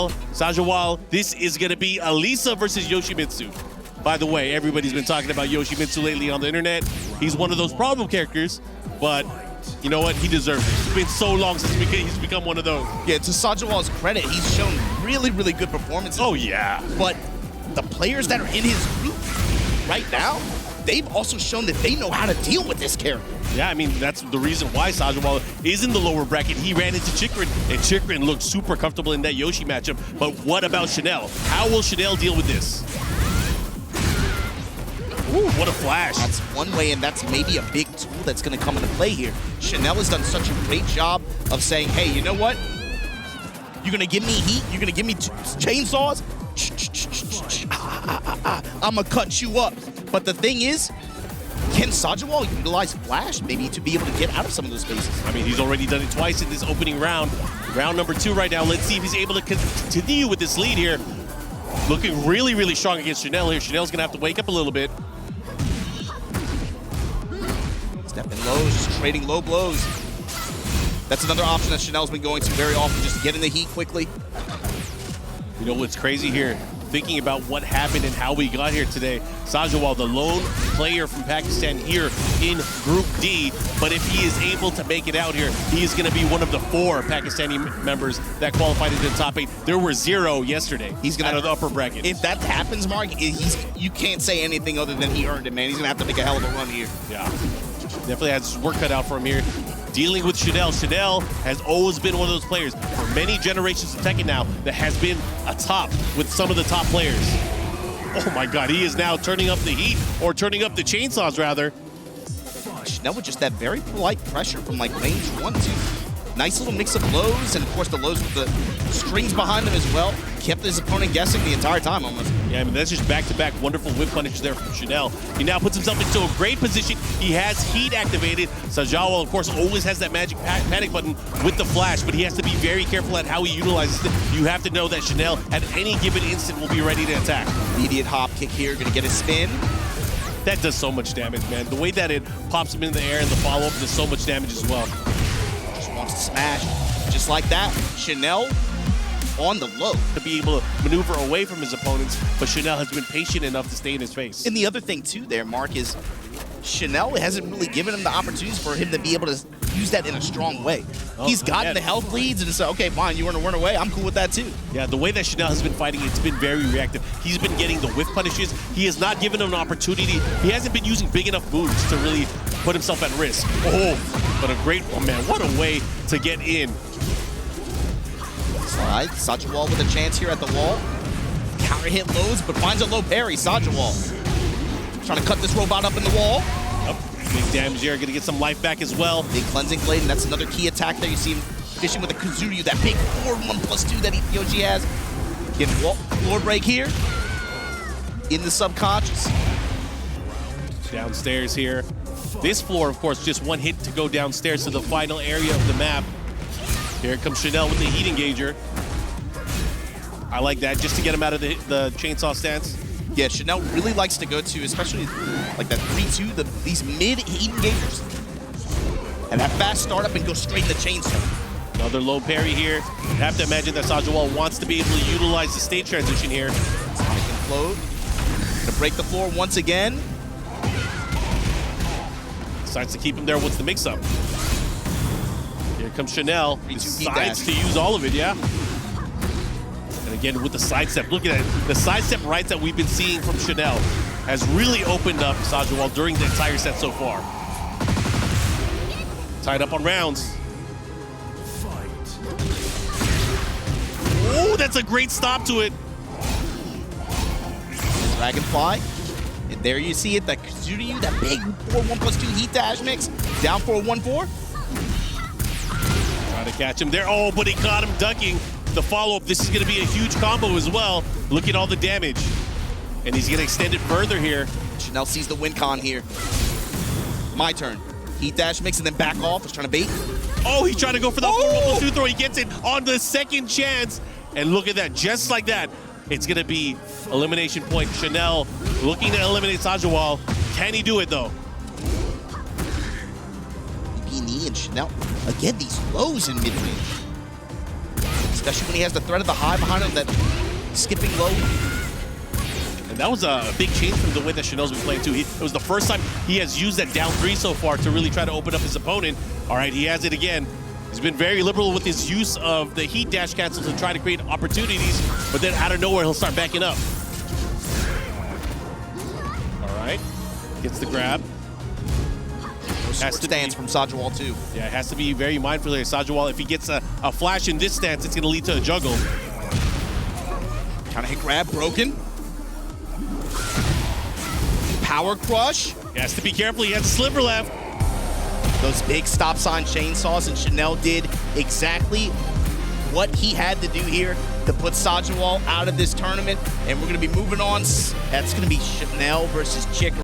Chanel, Sajawal, this is going to be Alisa versus Yoshimitsu. By the way, everybody's been talking about Yoshimitsu lately on the internet. He's one of those problem characters, but you know what? He deserves it. It's been so long since he's become one of those. Yeah, to Sajawal's credit, he's shown really, really good performances. Oh, yeah. But the players that are in his group right now, they've also shown that they know how to deal with this character. Yeah, I mean, that's the reason why Sajawal is in the lower bracket. He ran into Chikrin, and Chikrin looked super comfortable in that Yoshi matchup. But what about Chanel? How will Chanel deal with this? Ooh, what a flash. That's one way, and that's maybe a big tool that's going to come into play here. Chanel has done such a great job of saying, hey, you know what? You're going to give me heat? You're going to give me chainsaws? I'm going to cut you up. But the thing is, can Sajawal utilize Flash maybe to be able to get out of some of those spaces? I mean, he's already done it twice in this opening round. Round number 2 right now. Let's see if he's able to continue with this lead here. Looking really, really strong against Chanel here. Chanel's going to have to wake up a little bit. Stepping lows, just trading low blows. That's another option that Chanel's been going to very often, just get in the heat quickly. You know what's crazy here? Thinking about what happened and how we got here today. Sajawal, the lone player from Pakistan here in Group D, but if he is able to make it out here, he is going to be one of the 4 Pakistani members that qualified into the top 8. There were 0 yesterday. He's going out of the upper bracket. If that happens, Mark, you can't say anything other than he earned it, man. He's going to have to make a hell of a run here. Yeah, definitely has his work cut out for him here. Dealing with Chanel. Chanel has always been one of those players for many generations of Tekken now that has been a top with some of the top players. Oh my God, he is now turning up the heat, or turning up the chainsaws rather. Chanel with just that very polite pressure from like range 1, 2. Nice little mix of lows, and of course the lows with the strings behind them as well. Kept his opponent guessing the entire time almost. Yeah, I mean, that's just back-to-back wonderful whip punishes there from Chanel. He now puts himself into a great position. He has heat activated. Sajawal, of course, always has that magic panic button with the flash, but he has to be very careful at how he utilizes it. You have to know that Chanel, at any given instant, will be ready to attack. Immediate hop kick here, gonna get a spin. That does so much damage, man. The way that it pops him in the air and the follow-up does so much damage as well. Just wants to smash. Just like that, Chanel on the low. To be able to maneuver away from his opponents, but Chanel has been patient enough to stay in his face. And the other thing too there, Mark, is Chanel hasn't really given him the opportunities for him to be able to use that in a strong way. He's gotten the health leads and said, okay, fine, you want to run away? I'm cool with that too. Yeah, the way that Chanel has been fighting, it's been very reactive. He's been getting the whiff punishes. He has not given him an opportunity. He hasn't been using big enough moves to really put himself at risk. Oh, but a great one, man. What a way to get in. Slide, Sajawal with a chance here at the wall. Counter hit lows, but finds a low parry. Sajawal trying to cut this robot up in the wall. Big damage here, gonna get some life back as well. Big cleansing blade, and that's another key attack there. You see him fishing with a Kazuryu, that big 4-1+2 that Yoshi has. Getting floor break here in the subconscious. Downstairs here. This floor, of course, just one hit to go downstairs to the final area of the map. Here comes Chanel with the heat engager. I like that, just to get him out of the chainsaw stance. Yeah, Chanel really likes to go to, especially like that 3-2, these mid heat engagers. And that fast startup and go straight in the chainsaw. Another low parry here. You have to imagine that Sajawal wants to be able to utilize the stage transition here. Sonic implode. Gonna break the floor once again. Decides to keep him there. What's the mix-up? Here comes Chanel. Decides to use all of it, yeah. And again, with the sidestep, look at that. The sidestep rights that we've been seeing from Chanel has really opened up Sajawal during the entire set so far. Tied up on rounds. Oh, that's a great stop to it. Dragonfly. And there you see it, that Kazuryu, that big 4-1+2 heat dash mix. Down for a 1-4. Trying to catch him there. Oh, but he caught him ducking. The follow-up, this is going to be a huge combo as well. Look at all the damage. And he's going to extend it further here. Chanel sees the win con here. My turn. Heat dash mix and then back off. He's trying to bait. Oh, he's trying to go for the 4-1+2 throw. He gets it on the second chance. And look at that, just like that. It's going to be elimination point. Chanel looking to eliminate Sajawal. Can he do it, though? Knee and Chanel. Again, these lows in mid-range. especially when he has the threat of the high behind him, that skipping low. And that was a big change from the way that Chanel's been playing too. It was the first time he has used that down 3 so far to really try to open up his opponent. All right, he has it again. He's been very liberal with his use of the heat dash cancel to try to create opportunities, but then out of nowhere, he'll start backing up. All right, gets the grab. Has to stance from Sajawal too. Yeah, it has to be very mindful here. Sajawal, if he gets a flash in this stance, it's going to lead to a juggle. Counter hit grab, broken. Power crush. He has to be careful. He has a sliver left. Those big stop sign chainsaws, and Chanel did exactly what he had to do here to put Sajawal out of this tournament. And we're going to be moving on. That's going to be Chanel versus Chicory.